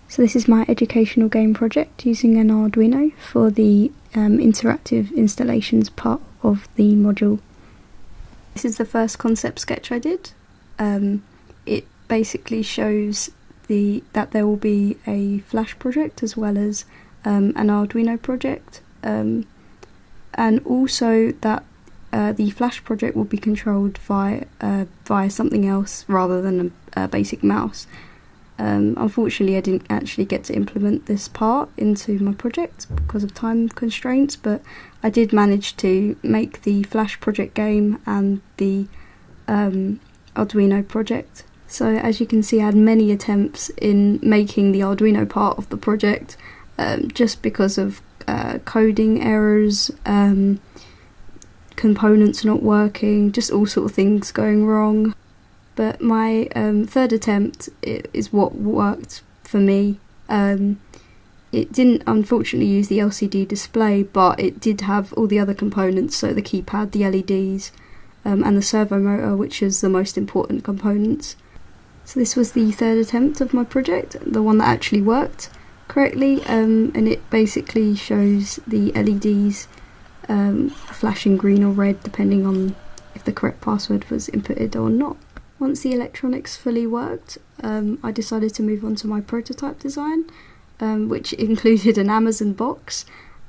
So this is my educational game project using an Arduino for the interactive installations part of the module. This is the first concept sketch I did. It basically shows that there will be a Flash project as well as an Arduino project, and also that the Flash project will be controlled via something else rather than a basic mouse. Unfortunately, I didn't actually get to implement this part into my project because of time constraints, but I did manage to make the Flash project game and the Arduino project. So as you can see, I had many attempts in making the Arduino part of the project, just because of coding errors, components not working, just all sort of things going wrong. But my third attempt is what worked for me. It didn't unfortunately use the LCD display, but it did have all the other components, so the keypad, the LEDs, and the servo motor, which is the most important components. So this was the third attempt of my project, the one that actually worked correctly, and it basically shows the LEDs flashing green or red depending on if the correct password was inputted or not. Once the electronics fully worked, I decided to move on to my prototype design, which included an Amazon box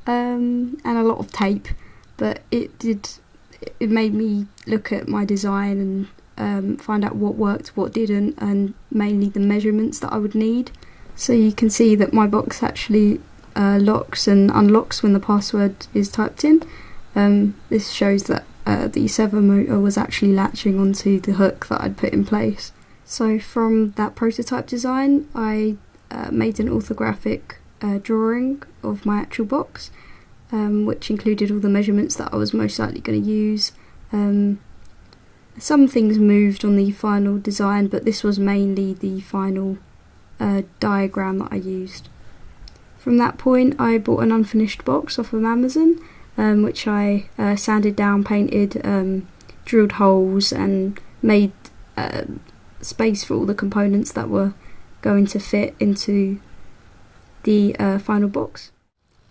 and a lot of tape, but it made me look at my design and find out what worked, what didn't, and mainly the measurements that I would need. So you can see that my box actually locks and unlocks when the password is typed in. This shows that the servo motor was actually latching onto the hook that I'd put in place. So from that prototype design, I made an orthographic drawing of my actual box, which included all the measurements that I was most likely going to use. Some things moved on the final design, but this was mainly the final diagram that I used. From that point, I bought an unfinished box off of Amazon, which I sanded down, painted, drilled holes and made space for all the components that were going to fit into the final box.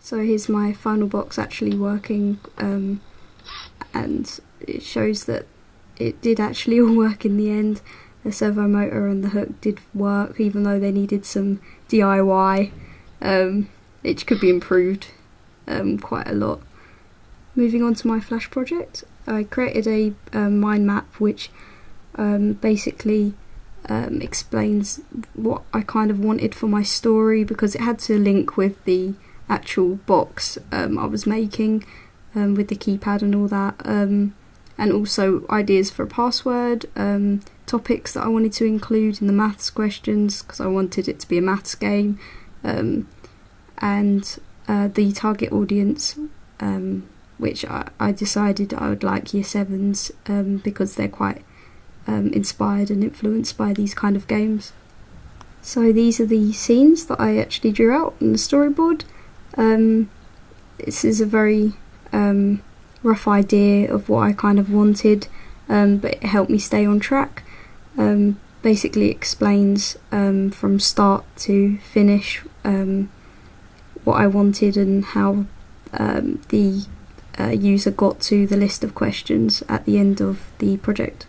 So here's my final box actually working, and it shows that it did actually all work in the end. The servo motor and the hook did work, even though they needed some DIY, which could be improved quite a lot. Moving on to my Flash project, I created a mind map which basically explains what I kind of wanted for my story, because it had to link with the actual box I was making, with the keypad and all that, and also ideas for a password, topics that I wanted to include in the maths questions because I wanted it to be a maths game, and the target audience, which I decided I would like Year 7s because they're quite inspired and influenced by these kind of games. So these are the scenes that I actually drew out on the storyboard. This is a very rough idea of what I kind of wanted, but it helped me stay on track. Basically explains from start to finish what I wanted and how the user got to the list of questions at the end of the project.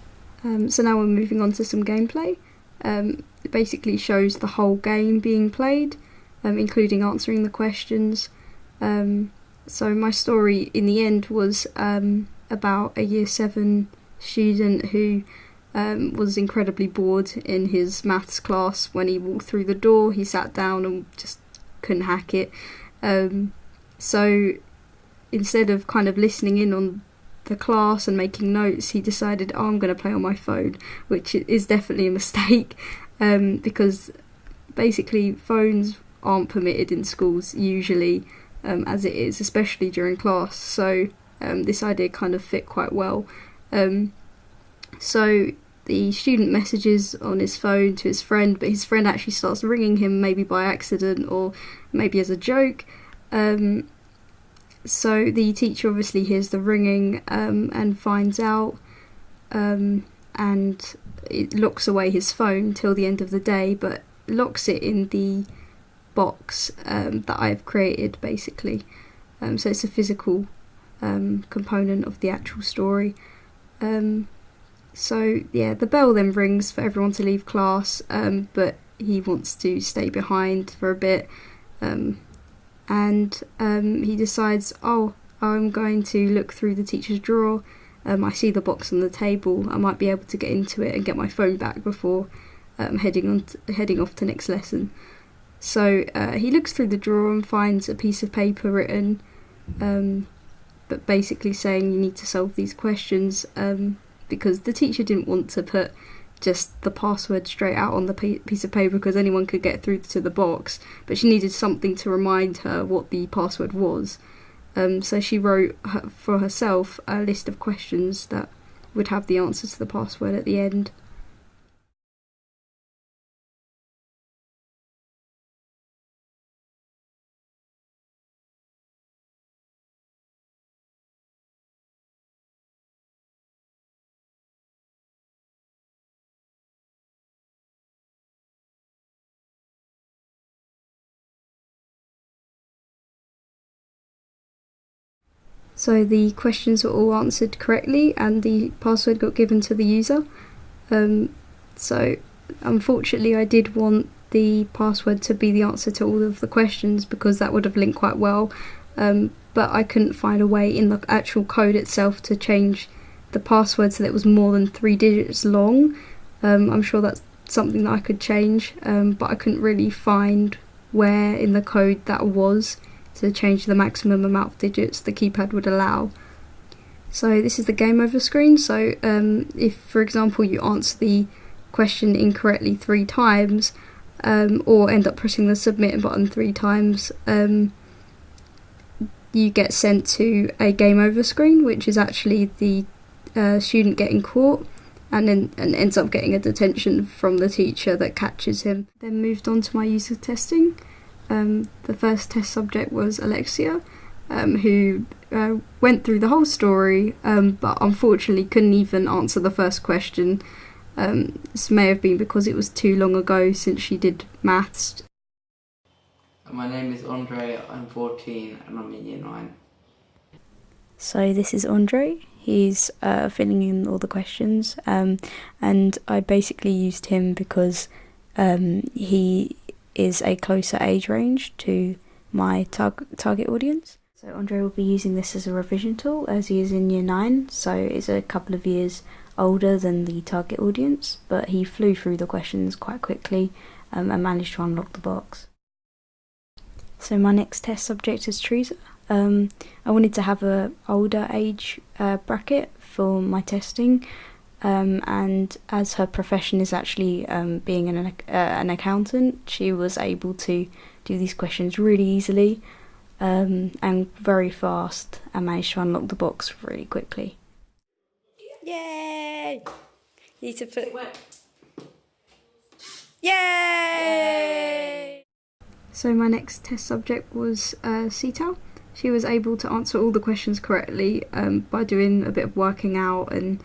So now we're moving on to some gameplay. It basically shows the whole game being played, including answering the questions. So my story in the end was about a Year 7 student who was incredibly bored in his maths class. When he walked through the door, he sat down and just couldn't hack it. So instead of kind of listening in on the class and making notes, he decided, I'm going to play on my phone, which is definitely a mistake, because basically phones aren't permitted in schools usually, as it is, especially during class. So this idea kind of fit quite well. So the student messages on his phone to his friend, but his friend actually starts ringing him, maybe by accident or maybe as a joke. So the teacher obviously hears the ringing and finds out, and it locks away his phone till the end of the day, but locks it in the box that I've created, basically. So it's a physical component of the actual story. So yeah, the bell then rings for everyone to leave class, but he wants to stay behind for a bit, and he decides, oh, I'm going to look through the teacher's drawer. I see the box on the table. I might be able to get into it and get my phone back before heading off to next lesson. So he looks through the drawer and finds a piece of paper written, but basically saying you need to solve these questions, because the teacher didn't want to put just the password straight out on the piece of paper because anyone could get through to the box, but she needed something to remind her what the password was. So she wrote for herself a list of questions that would have the answer to the password at the end. So the questions were all answered correctly and the password got given to the user. So unfortunately I did want the password to be the answer to all of the questions because that would have linked quite well, but I couldn't find a way in the actual code itself to change the password so that it was more than 3 digits long. I'm sure that's something that I could change, but I couldn't really find where in the code that was to change the maximum amount of digits the keypad would allow. So this is the game over screen. So if, for example, you answer the question incorrectly 3 times, or end up pressing the submit button 3 times, you get sent to a game over screen, which is actually the student getting caught and ends up getting a detention from the teacher that catches him. Then moved on to my user testing. The first test subject was Alexia, who went through the whole story, but unfortunately couldn't even answer the first question. This may have been because it was too long ago since she did maths. My name is Andre, I'm 14 and I'm in year 9. So this is Andre. He's filling in all the questions, and I basically used him because he is a closer age range to my target audience. So Andre will be using this as a revision tool as he is in year 9, so it's a couple of years older than the target audience, but he flew through the questions quite quickly and managed to unlock the box. So my next test subject is Teresa. I wanted to have a older age bracket for my testing, and as her profession is actually being an accountant, she was able to do these questions really easily and very fast, and managed to unlock the box really quickly. Yay! You need to put... Yay! So my next test subject was Sita. She was able to answer all the questions correctly by doing a bit of working out and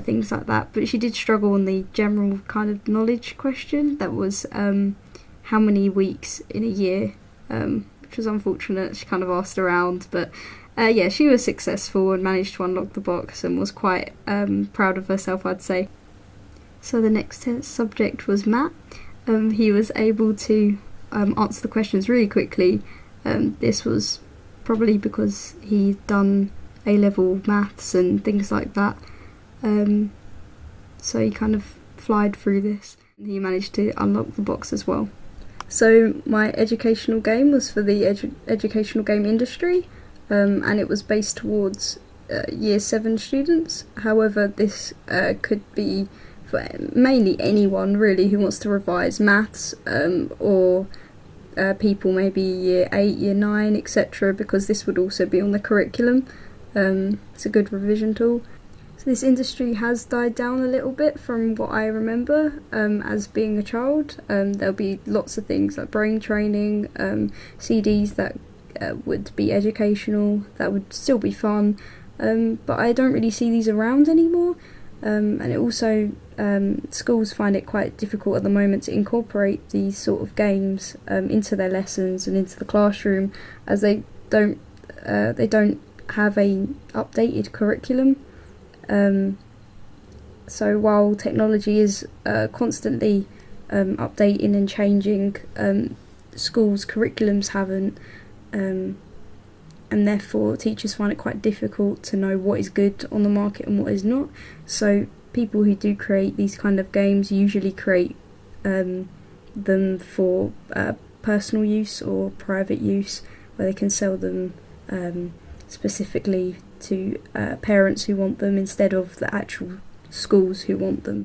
things like that, but she did struggle on the general kind of knowledge question that was how many weeks in a year, which was unfortunate. She kind of asked around, but yeah, she was successful and managed to unlock the box and was quite proud of herself, I'd say. So the next test subject was Matt. He was able to answer the questions really quickly. This was probably because he'd done A-level maths and things like that. So he kind of flied through this. He managed to unlock the box as well. So my educational game was for the educational game industry, and it was based towards year 7 students. However, this could be for mainly anyone really who wants to revise maths, or people maybe year 8, year 9, etc., because this would also be on the curriculum. It's a good revision tool. So this industry has died down a little bit from what I remember as being a child. There'll be lots of things like brain training, CDs that would be educational, that would still be fun, but I don't really see these around anymore. And it also, schools find it quite difficult at the moment to incorporate these sort of games into their lessons and into the classroom, as they don't have a updated curriculum. So while technology is constantly updating and changing, schools' curriculums haven't, and therefore teachers find it quite difficult to know what is good on the market and what is not. So people who do create these kind of games usually create them for personal use or private use, where they can sell them specifically to parents who want them instead of the actual schools who want them.